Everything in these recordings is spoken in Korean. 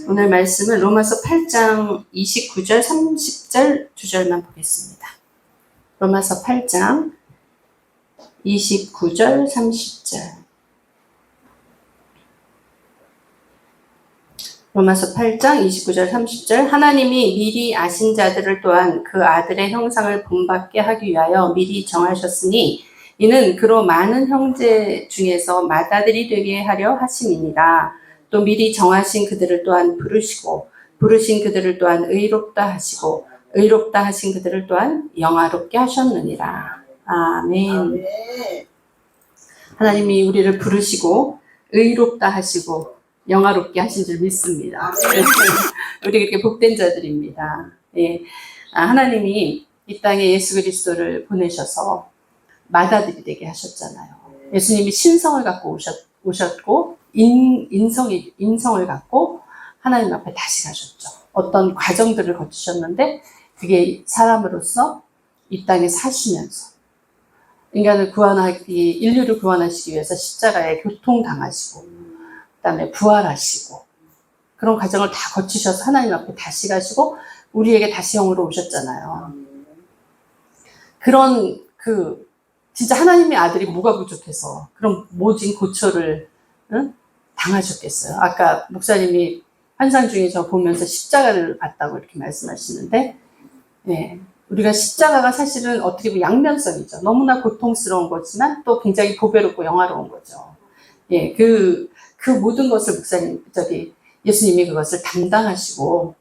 오늘 말씀은 로마서 8장 29절, 30절 두 절만 보겠습니다. 로마서 8장 29절, 30절. 로마서 8장 29절, 30절. 하나님이 미리 아신 자들을 또한 그 아들의 형상을 본받게 하기 위하여 미리 정하셨으니 이는 그로 많은 형제 중에서 맏아들이 되게 하려 하심이니라. 또 미리 정하신 그들을 또한 부르시고 부르신 그들을 또한 의롭다 하시고 의롭다 하신 그들을 또한 영화롭게 하셨느니라. 아멘. 하나님이 우리를 부르시고 의롭다 하시고 영화롭게 하신 줄 믿습니다. 우리 이렇게 복된 자들입니다. 예. 하나님이 이 땅에 예수 그리스도를 보내셔서 맏아들이 되게 하셨잖아요. 예수님이 신성을 갖고 오셨고 인성을 갖고 하나님 앞에 다시 가셨죠. 어떤 과정들을 거치셨는데 그게 사람으로서 이 땅에 사시면서 인간을 인류를 구원하시기 위해서 십자가에 고통당하시고 그다음에 부활하시고 그런 과정을 다 거치셔서 하나님 앞에 다시 가시고 우리에게 다시 영으로 오셨잖아요. 그런 진짜 하나님의 아들이 뭐가 부족해서 그런 모진 고초를 당하셨겠어요. 아까 목사님이 환상 중에 저 보면서 십자가를 봤다고 이렇게 말씀하시는데, 네, 우리가 십자가가 사실은 어떻게 보면 양면성이죠. 너무나 고통스러운 거지만 또 굉장히 보배롭고 영화로운 거죠. 예, 그 모든 것을 예수님이 그것을 담당하시고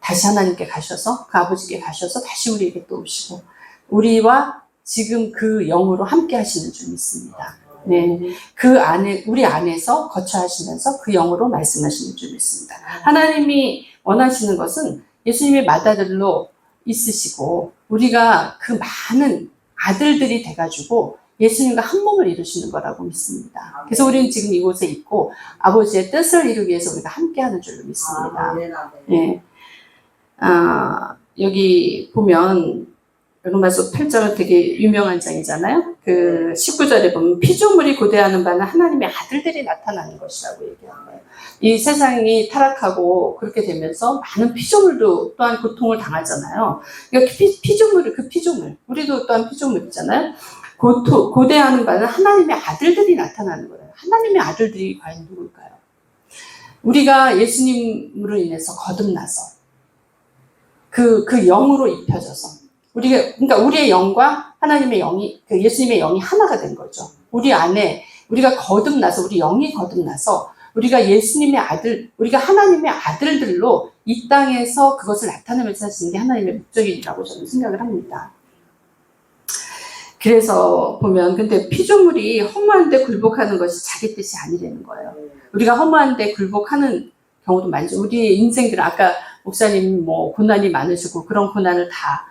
다시 하나님께 가셔서 그 아버지께 가셔서 다시 우리에게 또 오시고 우리와 지금 그 영으로 함께 하시는 줄 믿습니다. 네, 우리 안에서 거처하시면서 그 영으로 말씀하시는 줄 믿습니다. 하나님이 원하시는 것은 예수님의 맏아들로 있으시고 우리가 그 많은 아들들이 돼가지고 예수님과 한 몸을 이루시는 거라고 믿습니다. 그래서 우리는 지금 이곳에 있고 아버지의 뜻을 이루기 위해서 우리가 함께 하는 줄로 믿습니다. 네. 여기 보면 로마서 8장은 되게 유명한 장이잖아요. 그 19절에 보면 피조물이 고대하는 바는 하나님의 아들들이 나타나는 것이라고 얘기한 거예요. 이 세상이 타락하고 그렇게 되면서 많은 피조물도 또한 고통을 당하잖아요. 그러니까 피조물, 우리도 또한 피조물이잖아요. 고대하는 바는 하나님의 아들들이 나타나는 거예요. 하나님의 아들들이 과연 누굴까요? 우리가 예수님으로 인해서 거듭나서 그 영으로 입혀져서 그러니까 우리의 영과 하나님의 영이, 예수님의 영이 하나가 된 거죠. 우리 안에, 우리가 거듭나서, 우리 영이 거듭나서, 우리가 우리가 하나님의 아들들로 이 땅에서 그것을 나타내면서 사시는 게 하나님의 목적이라고 저는 생각을 합니다. 그래서 보면, 근데 피조물이 허무한데 굴복하는 것이 자기 뜻이 아니라는 거예요. 우리가 허무한데 굴복하는 경우도 많죠. 우리의 인생들은 아까 목사님 고난이 많으시고 그런 고난을 다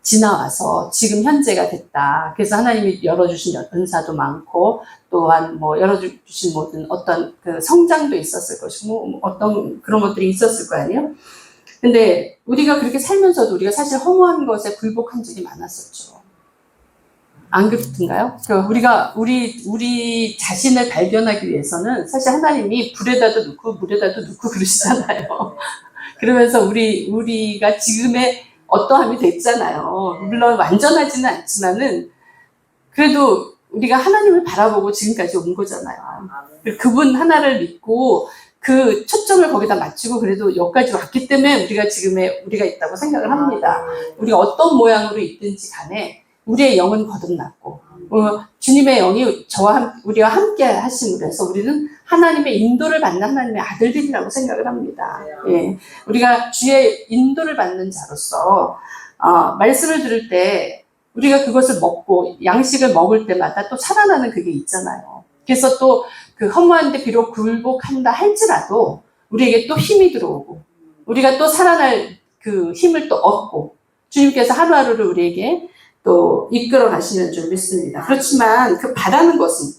지나와서 지금 현재가 됐다. 그래서 하나님이 열어주신 은사도 많고 또한 열어주신 모든 어떤 그 성장도 있었을 것이고 어떤 그런 것들이 있었을 거 아니에요. 근데 우리가 그렇게 살면서도 우리가 사실 허무한 것에 굴복한 적이 많았었죠. 안 그렇든가요? 우리 자신을 발견하기 위해서는 사실 하나님이 불에다도 넣고 물에다도 넣고 그러시잖아요. 그러면서 우리가 지금의 어떠함이 됐잖아요. 물론 완전하지는 않지만은 그래도 우리가 하나님을 바라보고 지금까지 온 거잖아요. 그분 하나를 믿고 그 초점을 거기다 맞추고 그래도 여기까지 왔기 때문에 우리가 있다고 생각을 합니다. 우리가 어떤 모양으로 있든지 간에 우리의 영은 거듭났고 주님의 영이 우리와 함께 하심으로 해서 우리는 하나님의 인도를 받는 하나님의 아들들이라고 생각을 합니다. 예. 우리가 주의 인도를 받는 자로서 말씀을 들을 때 우리가 그것을 먹고 양식을 먹을 때마다 또 살아나는 그게 있잖아요. 그래서 또 그 허무한데 비록 굴복한다 할지라도 우리에게 또 힘이 들어오고 우리가 또 살아날 그 힘을 또 얻고 주님께서 하루하루를 우리에게 또 이끌어 가시는 줄 믿습니다. 그렇지만 그 바라는 것은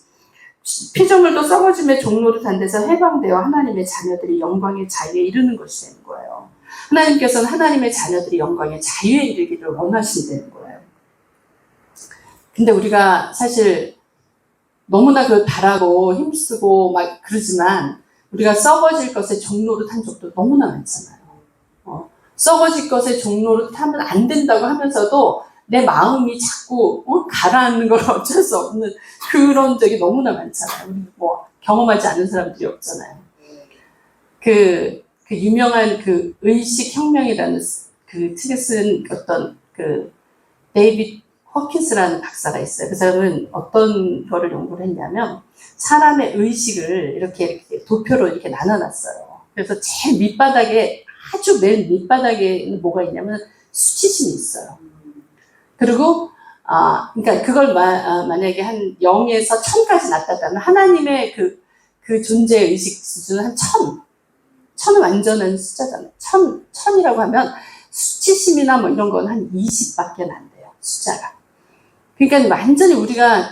피조물도 썩어짐의 종로를 단 데서 해방되어 하나님의 자녀들이 영광의 자유에 이르는 것이 되는 거예요. 하나님께서는 하나님의 자녀들이 영광의 자유에 이르기를 원하신다는 거예요. 근데 우리가 사실 너무나 그걸 바라고 힘쓰고 막 그러지만 우리가 썩어질 것의 종로를 탄 적도 너무나 많잖아요. 썩어질 것의 종로를 타면 안 된다고 하면서도 내 마음이 자꾸 가라앉는 걸 어쩔 수 없는 그런 적이 너무나 많잖아요. 우리 뭐 경험하지 않은 사람들이 없잖아요. 그 유명한 그 의식혁명이라는 그 책을 쓴 어떤 그 데이빗 허킨스라는 박사가 있어요. 그 사람은 어떤 거를 연구를 했냐면 사람의 의식을 이렇게 도표로 이렇게 나눠놨어요. 그래서 제일 밑바닥에 아주 맨 밑바닥에 뭐가 있냐면 수치심이 있어요. 그리고 그러니까 그걸 만약에 한 0에서 1000까지 낮췄다면 하나님의 그 존재 의식 수준은 한 1000. 1000은 완전한 숫자잖아요. 1000이라고 하면 수치심이나 뭐 이런 건 한 20밖에 안 돼요. 숫자가. 그러니까 완전히 우리가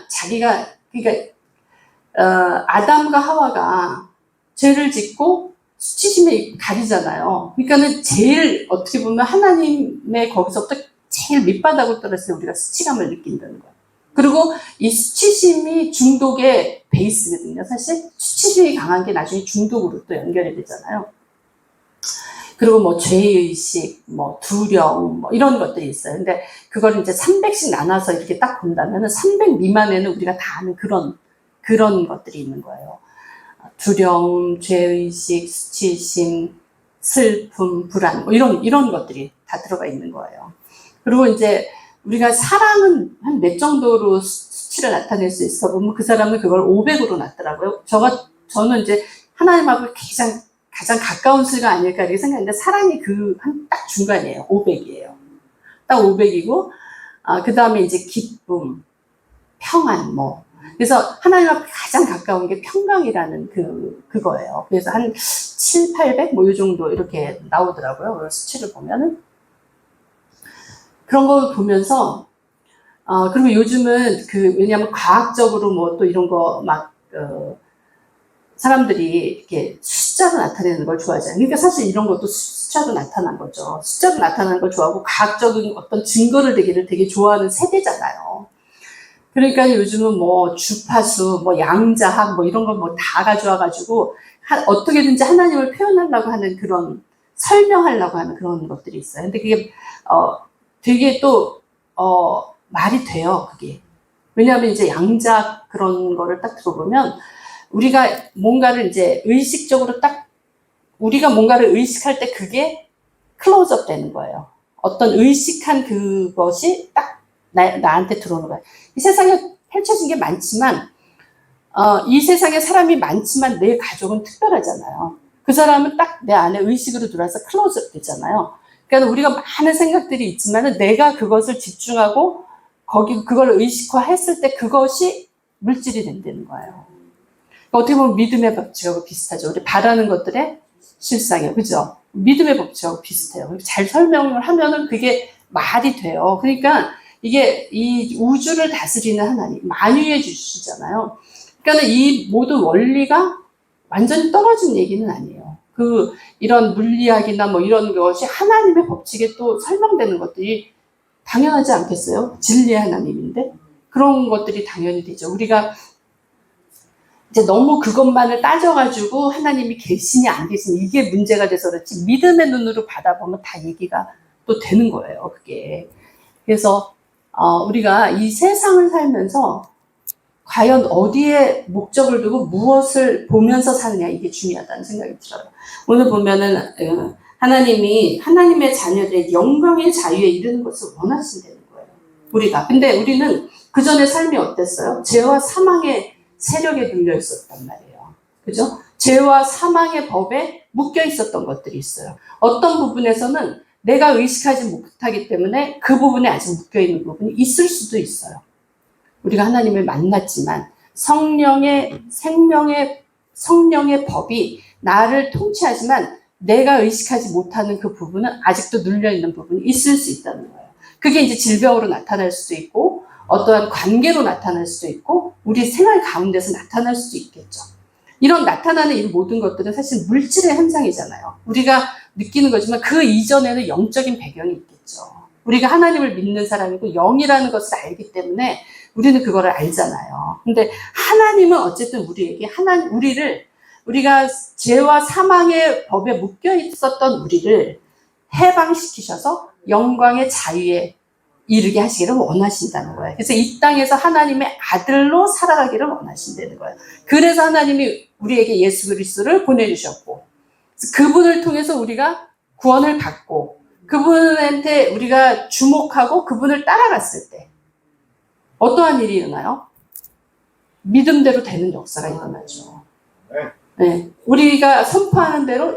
그러니까 아담과 하와가 죄를 짓고 수치심에 가리잖아요. 그러니까는 제일 어떻게 보면 하나님의 거기서부터 제일 밑바닥으로 떨어졌을 때 우리가 수치감을 느낀다는 거예요. 그리고 이 수치심이 중독의 베이스거든요. 사실 수치심이 강한 게 나중에 중독으로 또 연결이 되잖아요. 그리고 뭐 죄의식, 뭐 두려움, 뭐 이런 것들이 있어요. 근데 그걸 이제 300씩 나눠서 이렇게 딱 본다면은 300 미만에는 우리가 다 아는 그런 것들이 있는 거예요. 두려움, 죄의식, 수치심, 슬픔, 불안, 뭐 이런 것들이 다 들어가 있는 거예요. 그리고 이제 우리가 사랑은 한 몇 정도로 수치를 나타낼 수 있어 보면 그 사람은 그걸 500으로 놨더라고요. 저는 이제 하나님하고 가장 가까운 수가 아닐까 이렇게 생각했는데 사랑이 딱 중간이에요. 500이에요. 딱 500이고, 그 다음에 이제 기쁨, 평안, 뭐. 그래서 하나님하고 가장 가까운 게 평강이라는 그거예요. 그래서 한 7, 800? 뭐 이 정도 이렇게 나오더라고요. 수치를 보면은. 그런 거 보면서, 그리고 요즘은 왜냐면 과학적으로 뭐 또 이런 거 사람들이 이렇게 숫자로 나타내는 걸 좋아하잖아요. 그러니까 사실 이런 것도 숫자로 나타난 거죠. 숫자로 나타나는 걸 좋아하고 과학적인 어떤 증거를 되기를 되게 좋아하는 세대잖아요. 그러니까 요즘은 뭐 주파수, 뭐 양자학, 뭐 이런 거 뭐 다 가져와가지고 어떻게든지 하나님을 표현하려고 하는 설명하려고 하는 그런 것들이 있어요. 근데 그게 되게 또 말이 돼요. 그게. 왜냐하면 이제 양자학 그런 거를 딱 들어보면 우리가 뭔가를 이제 의식적으로 우리가 뭔가를 의식할 때 그게 클로즈업 되는 거예요. 어떤 의식한 그것이 딱 나한테 들어오는 거예요. 이 세상에 펼쳐진 게 많지만, 이 세상에 사람이 많지만 내 가족은 특별하잖아요. 그 사람은 딱 내 안에 의식으로 들어와서 클로즈업 되잖아요. 그러니까 우리가 많은 생각들이 있지만 내가 그것을 집중하고 그걸 의식화했을 때 그것이 물질이 된다는 거예요. 어떻게 보면 믿음의 법칙하고 비슷하죠. 우리 바라는 것들의 실상이에요. 그죠? 믿음의 법칙하고 비슷해요. 잘 설명을 하면은 그게 말이 돼요. 그러니까 이게 이 우주를 다스리는 하나님, 만유의 주시잖아요. 그러니까 이 모든 원리가 완전히 떨어진 얘기는 아니에요. 이런 물리학이나 뭐 이런 것이 하나님의 법칙에 또 설명되는 것들이 당연하지 않겠어요? 진리의 하나님인데? 그런 것들이 당연히 되죠. 우리가 이제 너무 그것만을 따져가지고 하나님이 계시니 안 계시니 이게 문제가 돼서 그렇지 믿음의 눈으로 받아보면 다 얘기가 또 되는 거예요. 그게. 그래서 우리가 이 세상을 살면서 과연 어디에 목적을 두고 무엇을 보면서 사느냐 이게 중요하다는 생각이 들어요. 오늘 보면은 하나님의 자녀들의 영광의 자유에 이르는 것을 원하신다는 거예요. 우리가. 근데 우리는 그 전에 삶이 어땠어요? 죄와 사망의 세력에 눌려 있었단 말이에요. 그죠? 죄와 사망의 법에 묶여 있었던 것들이 있어요. 어떤 부분에서는 내가 의식하지 못하기 때문에 그 부분에 아직 묶여 있는 부분이 있을 수도 있어요. 우리가 하나님을 만났지만 성령의 법이 나를 통치하지만 내가 의식하지 못하는 그 부분은 아직도 눌려 있는 부분이 있을 수 있다는 거예요. 그게 이제 질병으로 나타날 수도 있고 어떠한 관계로 나타날 수도 있고 우리 생활 가운데서 나타날 수도 있겠죠. 이런 나타나는 이 모든 것들은 사실 물질의 현상이잖아요. 우리가 느끼는 거지만 그 이전에는 영적인 배경이 있겠죠. 우리가 하나님을 믿는 사람이고 영이라는 것을 알기 때문에 우리는 그거를 알잖아요. 근데 하나님은 어쨌든 우리에게 우리가 죄와 사망의 법에 묶여 있었던 우리를 해방시키셔서 영광의 자유에 이르게 하시기를 원하신다는 거예요. 그래서 이 땅에서 하나님의 아들로 살아가기를 원하신다는 거예요. 그래서 하나님이 우리에게 예수 그리스도를 보내주셨고, 그분을 통해서 우리가 구원을 받고, 그분한테 우리가 주목하고 그분을 따라갔을 때 어떠한 일이 일어나요? 믿음대로 되는 역사가 일어나죠. 네. 우리가 선포하는 대로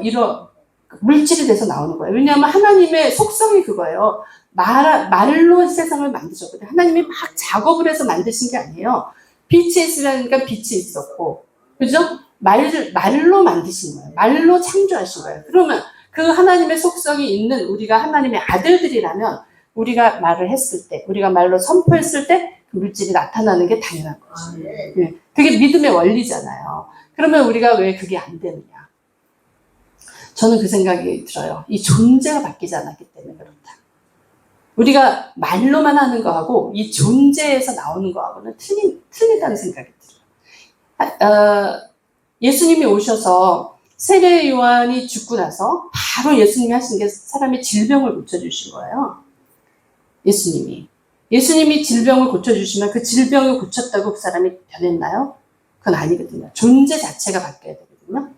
물질이 돼서 나오는 거예요. 왜냐하면 하나님의 속성이 그거예요. 말로 세상을 만드셨거든요. 하나님이 막 작업을 해서 만드신 게 아니에요. 빛이 있으니까 빛이 있었고, 그죠? 말로 만드신 거예요. 말로 창조하신 거예요. 그러면 그 하나님의 속성이 있는 우리가 하나님의 아들들이라면 우리가 말을 했을 때, 우리가 말로 선포했을 때 그 물질이 나타나는 게 당연한 거죠. 네. 그게 믿음의 원리잖아요. 그러면 우리가 왜 그게 안 되느냐? 저는 그 생각이 들어요. 이 존재가 바뀌지 않았기 때문에 그렇다. 우리가 말로만 하는 거하고 이 존재에서 나오는 거하고는 틀리다는 생각이 들어요. 예수님이 오셔서 세례 요한이 죽고 나서 바로 예수님이 하신 게 사람의 질병을 고쳐주신 거예요. 예수님이 질병을 고쳐주시면 그 질병을 고쳤다고 그 사람이 변했나요? 그건 아니거든요. 존재 자체가 바뀌어야 되거든요.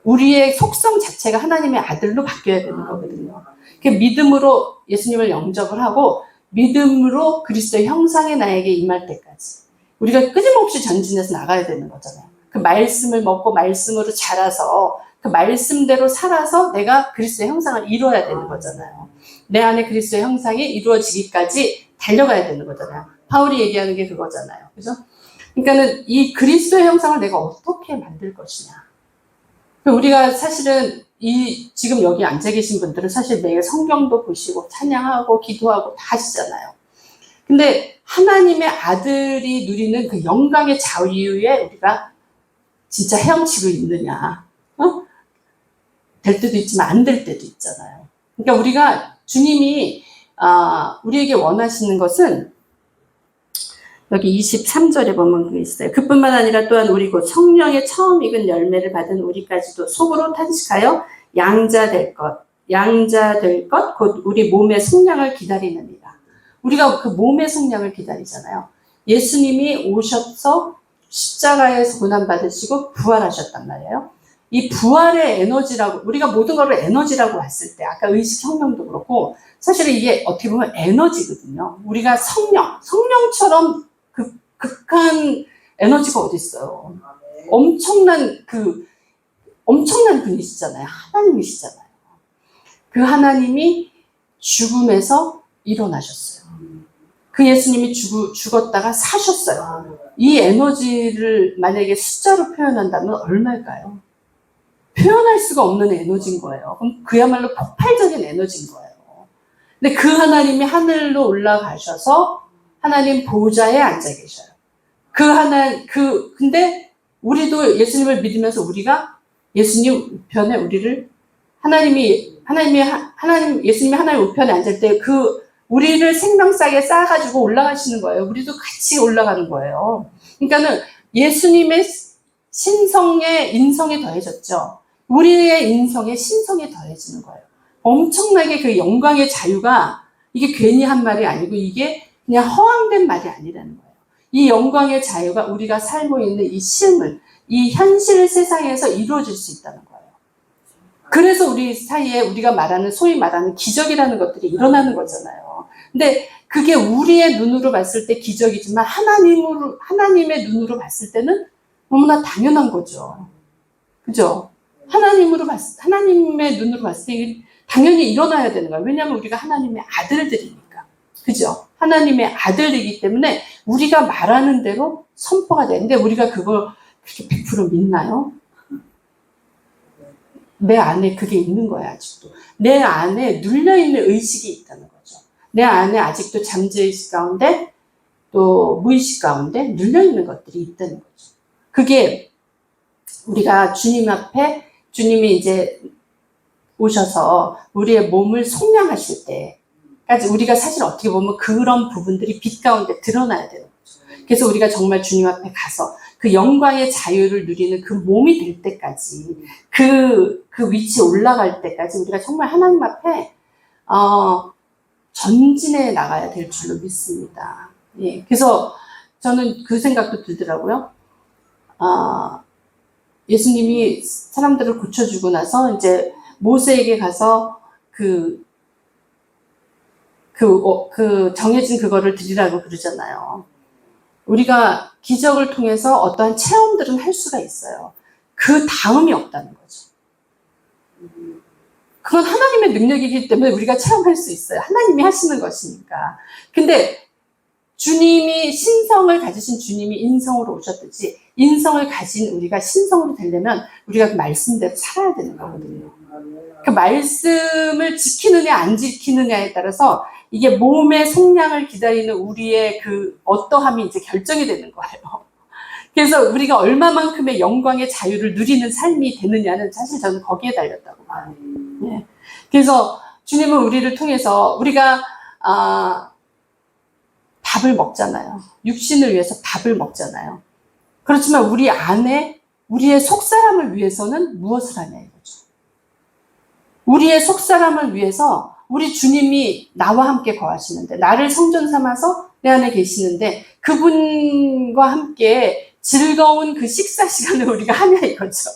우리의 속성 자체가 하나님의 아들로 바뀌어야 되는 거거든요. 그 믿음으로 예수님을 영접을 하고 믿음으로 그리스도의 형상의 나에게 임할 때까지 우리가 끊임없이 전진해서 나가야 되는 거잖아요. 그 말씀을 먹고 말씀으로 자라서 그 말씀대로 살아서 내가 그리스도의 형상을 이루어야 되는 거잖아요. 내 안에 그리스도의 형상이 이루어지기까지 달려가야 되는 거잖아요. 바울이 얘기하는 게 그거잖아요. 그죠? 그러니까는 이 그리스도의 형상을 내가 어떻게 만들 것이냐. 우리가 사실은 지금 여기 앉아 계신 분들은 사실 매일 성경도 보시고 찬양하고 기도하고 다 하시잖아요. 근데 하나님의 아들이 누리는 그 영광의 자유에 우리가 진짜 헤엄치고 있느냐. 될 때도 있지만 안 될 때도 있잖아요. 그러니까 우리가 주님이 우리에게 원하시는 것은 여기 23절에 보면 그게 있어요. 그뿐만 아니라 또한 우리 곧 성령의 처음 익은 열매를 받은 우리까지도 속으로 탄식하여 양자 될 것 곧 우리 몸의 속량을 기다리느니라. 우리가 그 몸의 속량을 기다리잖아요. 예수님이 오셔서 십자가에서 고난받으시고 부활하셨단 말이에요. 이 부활의 에너지라고, 우리가 모든 걸 에너지라고 봤을 때, 아까 의식혁명도 그렇고, 사실은 이게 어떻게 보면 에너지거든요. 우리가 성령처럼 극한 에너지가 어디 있어요? 엄청난 분이시잖아요. 하나님이시잖아요. 그 하나님이 죽음에서 일어나셨어요. 그 예수님이 죽었다가 사셨어요. 이 에너지를 만약에 숫자로 표현한다면 얼마일까요? 표현할 수가 없는 에너지인 거예요. 그럼 그야말로 폭발적인 에너지인 거예요. 근데 그 하나님이 하늘로 올라가셔서 하나님 보좌에 앉아 계셔요. 근데 우리도 예수님을 믿으면서 우리가 예수님 우편에 우리를 예수님이 하나님 우편에 앉을 때 우리를 생명싸게 쌓아가지고 올라가시는 거예요. 우리도 같이 올라가는 거예요. 그러니까는 예수님의 신성에 인성이 더해졌죠. 우리의 인성에 신성이 더해지는 거예요. 엄청나게 그 영광의 자유가 이게 괜히 한 말이 아니고 이게 그냥 허황된 말이 아니라는 거예요. 이 영광의 자유가 우리가 살고 있는 이 실물, 이 현실 세상에서 이루어질 수 있다는 거예요. 그래서 우리 사이에 우리가 소위 말하는 기적이라는 것들이 일어나는 거잖아요. 근데 그게 우리의 눈으로 봤을 때 기적이지만 하나님의 눈으로 봤을 때는 너무나 당연한 거죠. 그죠? 하나님의 눈으로 봤을 때 당연히 일어나야 되는 거예요. 왜냐하면 우리가 하나님의 아들들이니까. 그죠? 하나님의 아들이기 때문에 우리가 말하는 대로 선포가 되는데 우리가 그걸 그렇게 100% 믿나요? 내 안에 그게 있는 거야, 아직도. 내 안에 눌려있는 의식이 있다는 거죠. 내 안에 아직도 잠재의식 가운데 또 무의식 가운데 눌려있는 것들이 있다는 거죠. 그게 우리가 주님 앞에 주님이 이제 오셔서 우리의 몸을 속량하실 때까지 우리가 사실 어떻게 보면 그런 부분들이 빛 가운데 드러나야 되는 거죠. 그래서 우리가 정말 주님 앞에 가서 그 영광의 자유를 누리는 그 몸이 될 때까지, 그 위치에 올라갈 때까지 우리가 정말 하나님 앞에 전진해 나가야 될 줄로 믿습니다. 예, 그래서 저는 그 생각도 들더라고요. 예수님이 사람들을 고쳐주고 나서 이제 모세에게 가서 그 정해진 그거를 드리라고 그러잖아요. 우리가 기적을 통해서 어떠한 체험들은 할 수가 있어요. 그 다음이 없다는 거죠. 그건 하나님의 능력이기 때문에 우리가 체험할 수 있어요. 하나님이 하시는 것이니까. 근데 주님이 신성을 가지신 주님이 인성으로 오셨듯이 인성을 가진 우리가 신성으로 되려면 우리가 그 말씀대로 살아야 되는 거거든요. 그 말씀을 지키느냐 안 지키느냐에 따라서 이게 몸의 속량을 기다리는 우리의 그 어떠함이 이제 결정이 되는 거예요. 그래서 우리가 얼마만큼의 영광의 자유를 누리는 삶이 되느냐는 사실 저는 거기에 달렸다고 봐요. 네. 그래서 주님은 우리를 통해서 우리가 밥을 먹잖아요. 육신을 위해서 밥을 먹잖아요. 그렇지만 우리 안에 우리의 속사람을 위해서는 무엇을 하냐 이거죠. 우리의 속사람을 위해서 우리 주님이 나와 함께 거하시는데, 나를 성전 삼아서 내 안에 계시는데 그분과 함께 즐거운 그 식사 시간을 우리가 하냐 이거죠.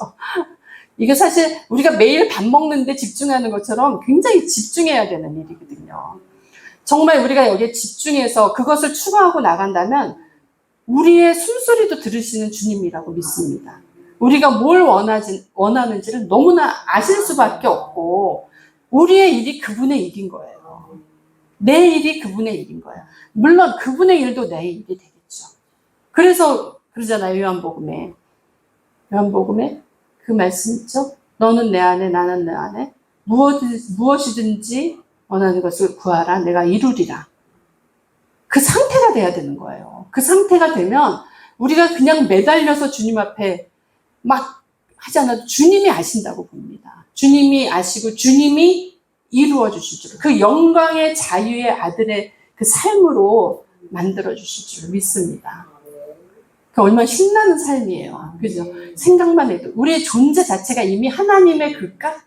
이게 사실 우리가 매일 밥 먹는데 집중하는 것처럼 굉장히 집중해야 되는 일이거든요. 정말 우리가 여기에 집중해서 그것을 추구하고 나간다면 우리의 숨소리도 들으시는 주님이라고 믿습니다. 우리가 뭘 원하는지를 너무나 아실 수밖에 없고, 우리의 일이 그분의 일인 거예요. 내 일이 그분의 일인 거예요. 물론 그분의 일도 내 일이 되겠죠. 그래서 그러잖아요. 요한복음에 그 말씀 있죠. 너는 내 안에 나는 내 안에 무엇이든지 원하는 것을 구하라 내가 이루리라. 그 상태가 돼야 되는 거예요. 그 상태가 되면 우리가 그냥 매달려서 주님 앞에 막 하지 않아도 주님이 아신다고 봅니다. 주님이 아시고 주님이 이루어 주실 줄, 그 영광의 자유의 아들의 그 삶으로 만들어 주실 줄 믿습니다. 그 얼마나 신나는 삶이에요. 그죠? 생각만 해도 우리의 존재 자체가 이미 하나님의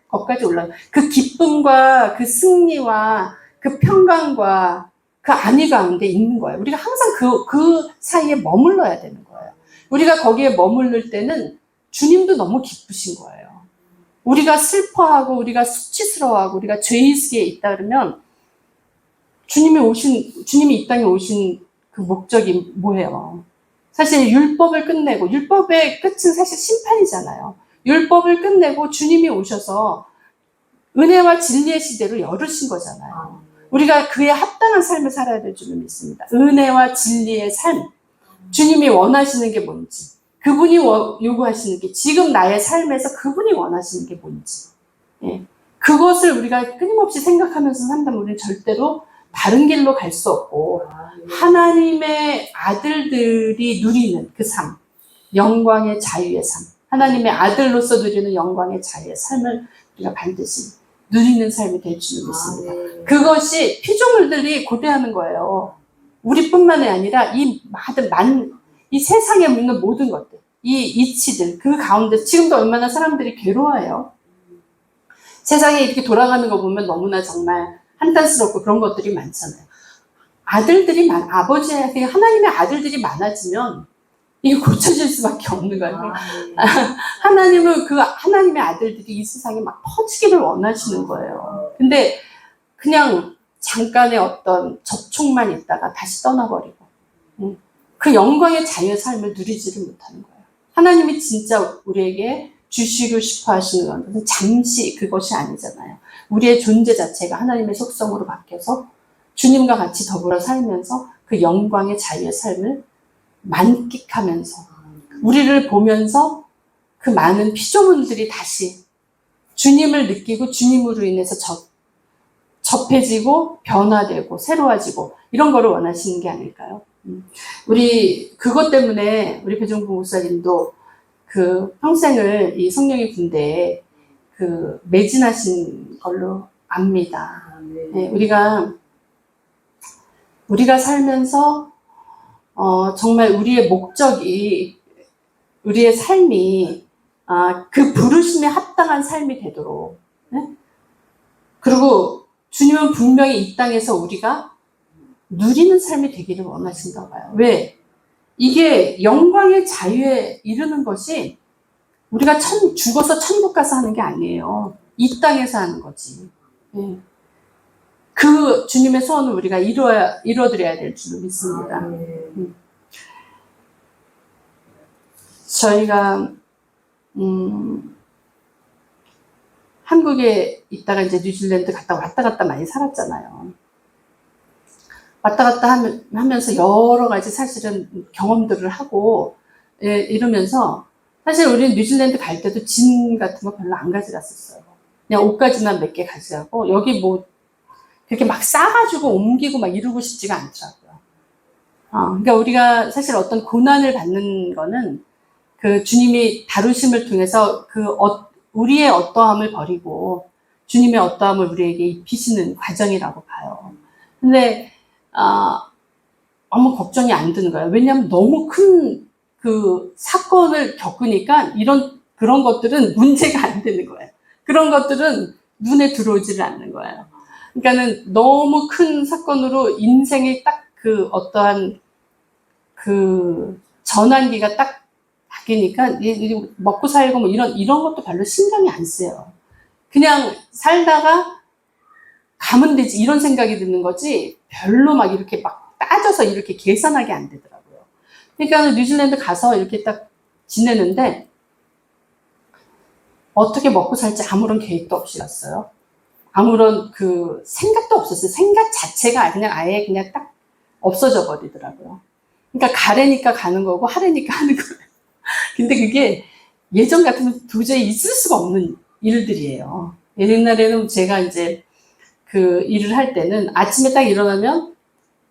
것까지 올라가, 그 기쁨과 그 승리와 그 평강과 그 안위 가운데 있는 거예요. 우리가 항상 그 사이에 머물러야 되는 거예요. 우리가 거기에 머무를 때는 주님도 너무 기쁘신 거예요. 우리가 슬퍼하고 우리가 수치스러워하고 우리가 죄의식에 있다 그러면 주님이 이 땅에 오신 그 목적이 뭐예요? 사실 율법을 끝내고, 율법의 끝은 사실 심판이잖아요. 율법을 끝내고 주님이 오셔서 은혜와 진리의 시대를 열으신 거잖아요. 우리가 그에 합당한 삶을 살아야 될 줄을 믿습니다. 은혜와 진리의 삶, 주님이 원하시는 게 뭔지, 그분이 요구하시는 게, 지금 나의 삶에서 그분이 원하시는 게 뭔지, 예. 그것을 우리가 끊임없이 생각하면서 산다면 우리는 절대로 다른 길로 갈 수 없고, 하나님의 아들들이 누리는 그 삶, 영광의 자유의 삶, 하나님의 아들로서 누리는 영광의 자유의 삶을 우리가 반드시 누리는 삶이 될 줄 믿습니다. 그것이 피조물들이 고대하는 거예요. 우리뿐만이 아니라 이 세상에 있는 모든 것들, 이 이치들, 그 가운데 지금도 얼마나 사람들이 괴로워해요. 세상에 이렇게 돌아가는 거 보면 너무나 정말 한탄스럽고 그런 것들이 많잖아요. 하나님의 아들들이 많아지면 이게 고쳐질 수밖에 없는 거예요. 하나님은 하나님의 아들들이 이 세상에 막 퍼지기를 원하시는 거예요. 근데 그냥 잠깐의 어떤 접촉만 있다가 다시 떠나버리고, 그 영광의 자유의 삶을 누리지를 못하는 거예요. 하나님이 진짜 우리에게 주시고 싶어 하시는 것은 잠시 그것이 아니잖아요. 우리의 존재 자체가 하나님의 속성으로 바뀌어서 주님과 같이 더불어 살면서 그 영광의 자유의 삶을 만끽하면서, 우리를 보면서 그 많은 피조물들이 다시 주님을 느끼고 주님으로 인해서 접해지고 변화되고 새로워지고 이런 거를 원하시는 게 아닐까요? 그것 때문에 우리 배종부 목사님도 그 평생을 이 성령의 군대에 매진하신 걸로 압니다. 네, 우리가 살면서 정말 우리의 목적이 우리의 삶이 그 부르심에 합당한 삶이 되도록, 네? 그리고 주님은 분명히 이 땅에서 우리가 누리는 삶이 되기를 원하신가 봐요. 왜? 이게 영광의 자유에 이르는 것이 우리가 죽어서 천국 가서 하는 게 아니에요. 이 땅에서 하는 거지. 네. 그 주님의 소원을 우리가 이뤄드려야 될 줄로 믿습니다. 저희가 한국에 있다가 이제 뉴질랜드 왔다 갔다 많이 살았잖아요. 왔다 갔다 하면서 여러 가지 사실은 경험들을 하고 이러면서 사실 우리는 뉴질랜드 갈 때도 짐 같은 거 별로 안 가져갔었어요. 그냥 옷가지만 몇 개 가져가고 여기 뭐 그렇게 막 싸가지고 옮기고 막 이러고 싶지가 않더라고요. 그러니까 우리가 사실 어떤 고난을 받는 거는 그 주님이 다루심을 통해서 우리의 어떠함을 버리고 주님의 어떠함을 우리에게 입히시는 과정이라고 봐요. 근데 아무 걱정이 안 드는 거예요. 왜냐하면 너무 큰 그 사건을 겪으니까 그런 것들은 문제가 안 되는 거예요. 그런 것들은 눈에 들어오지를 않는 거예요. 그러니까는 너무 큰 사건으로 인생의 딱 그 어떠한 그 전환기가 딱 바뀌니까 먹고 살고 뭐 이런 것도 별로 신경이 안 쓰여요. 그냥 살다가 가면 되지 이런 생각이 드는 거지 별로 막 이렇게 막 따져서 이렇게 계산하게 안 되더라고요. 그러니까 뉴질랜드 가서 이렇게 딱 지내는데 어떻게 먹고 살지 아무런 계획도 없이 갔어요. 아무런 그 생각도 없었어요. 생각 자체가 그냥 아예 그냥 딱 없어져 버리더라고요. 그러니까 가래니까 가는 거고 하래니까 하는 거예요. 근데 그게 예전 같으면 도저히 있을 수가 없는 일들이에요. 옛날에는 제가 이제 그 일을 할 때는 아침에 딱 일어나면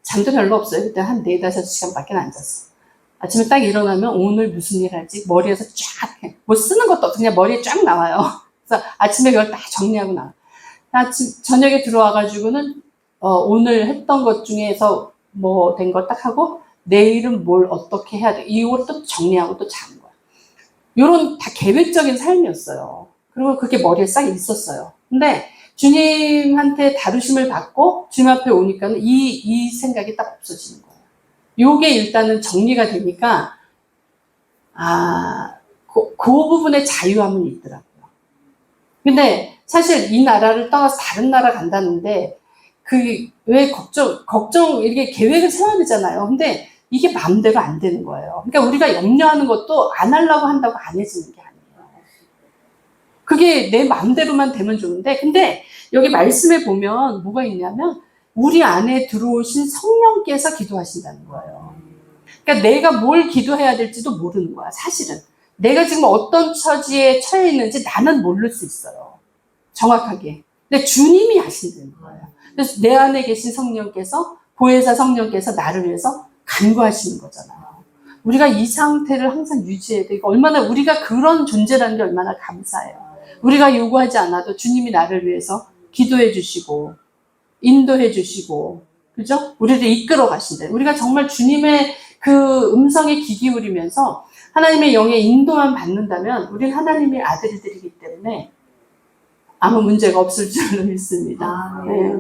잠도 별로 없어요. 그때 한 4, 5시간밖에 안 잤어. 아침에 딱 일어나면 오늘 무슨 일 할지 머리에서 쫙 해. 뭐 쓰는 것도 없어. 그냥 머리에 쫙 나와요. 그래서 아침에 그걸 딱 정리하고 나와. 저녁에 들어와가지고는 오늘 했던 것 중에서 뭐 된 거 딱 하고 내일은 뭘 어떻게 해야 돼. 이걸 또 정리하고 또 자는 거야. 요런 다 계획적인 삶이었어요. 그리고 그게 머리에 싹 있었어요. 근데 주님한테 다루심을 받고 주님 앞에 오니까는 이 생각이 딱 없어지는 거예요. 요게 일단은 정리가 되니까 그 부분에 자유함은 있더라고요. 근데 사실 이 나라를 떠나서 다른 나라 간다는데 왜 걱정 이렇게 계획을 세워야 되잖아요. 근데 이게 마음대로 안 되는 거예요. 그러니까 우리가 염려하는 것도 안 하려고 한다고 안 해지는 게 아니에요. 그게 내 마음대로만 되면 좋은데 근데 여기 말씀에 보면 뭐가 있냐면 우리 안에 들어오신 성령께서 기도하신다는 거예요. 그러니까 내가 뭘 기도해야 될지도 모르는 거야. 사실은 내가 지금 어떤 처지에 처해 있는지 나는 모를 수 있어요. 정확하게. 근데 주님이 아신다는 거예요. 그래서 내 안에 계신 성령께서 보혜사 성령께서 나를 위해서 간구하시는 거잖아요. 우리가 이 상태를 항상 유지해야 돼. 얼마나 우리가 그런 존재라는 게 얼마나 감사해요. 우리가 요구하지 않아도 주님이 나를 위해서 기도해 주시고 인도해 주시고 그죠? 우리를 이끌어 가신대. 우리가 정말 주님의 그 음성에 귀 기울이면서 하나님의 영의 인도만 받는다면 우리는 하나님의 아들들이기 때문에 아무 문제가 없을 줄로 믿습니다. 네.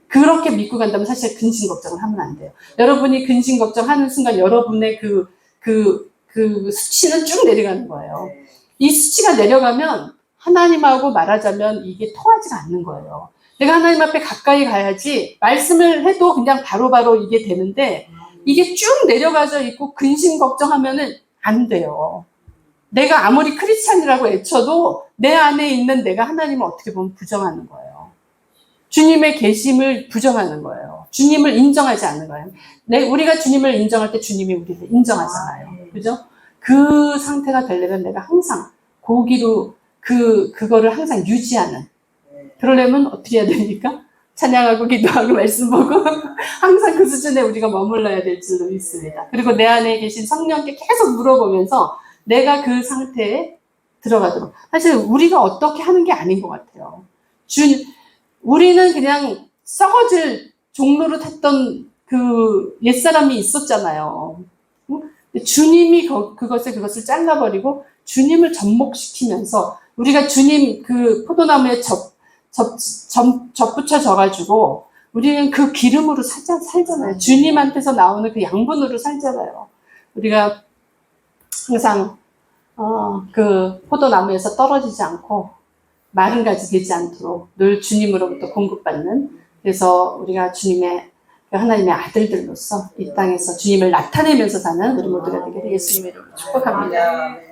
그렇게 믿고 간다면 사실 근심 걱정을 하면 안 돼요. 여러분이 근심 걱정하는 순간 여러분의 그 수치는 쭉 내려가는 거예요. 이 수치가 내려가면 하나님하고 말하자면 이게 통하지가 않는 거예요. 내가 하나님 앞에 가까이 가야지 말씀을 해도 그냥 바로바로 이게 되는데 이게 쭉 내려가져 있고 근심 걱정하면은 안 돼요. 내가 아무리 크리스찬이라고 외쳐도 내 안에 있는 내가 하나님을 어떻게 보면 부정하는 거예요. 주님의 계심을 부정하는 거예요. 주님을 인정하지 않는 거예요. 우리가 주님을 인정할 때 주님이 우리를 인정하잖아요. 그죠? 그 상태가 되려면 내가 항상 고기로 그거를 항상 유지하는. 그러려면 어떻게 해야 됩니까? 찬양하고 기도하고 말씀 보고 항상 그 수준에 우리가 머물러야 될 줄로 믿습니다. 그리고 내 안에 계신 성령께 계속 물어보면서 내가 그 상태에 들어가도록. 사실 우리가 어떻게 하는 게 아닌 것 같아요. 우리는 그냥 썩어질 종로를 탔던 그 옛사람이 있었잖아요. 주님이 그것을 잘라버리고 주님을 접목시키면서 우리가 주님 그 포도나무에 접붙여져가지고 우리는 그 기름으로 살잖아요. 주님한테서 나오는 그 양분으로 살잖아요. 우리가 항상 그 포도나무에서 떨어지지 않고 마른 가지 되지 않도록 늘 주님으로부터 공급받는, 그래서 우리가 주님의 하나님의 아들들로서 이 땅에서 주님을 나타내면서 사는 우리 모두가 되기를 예수님의 이름으로 축복합니다.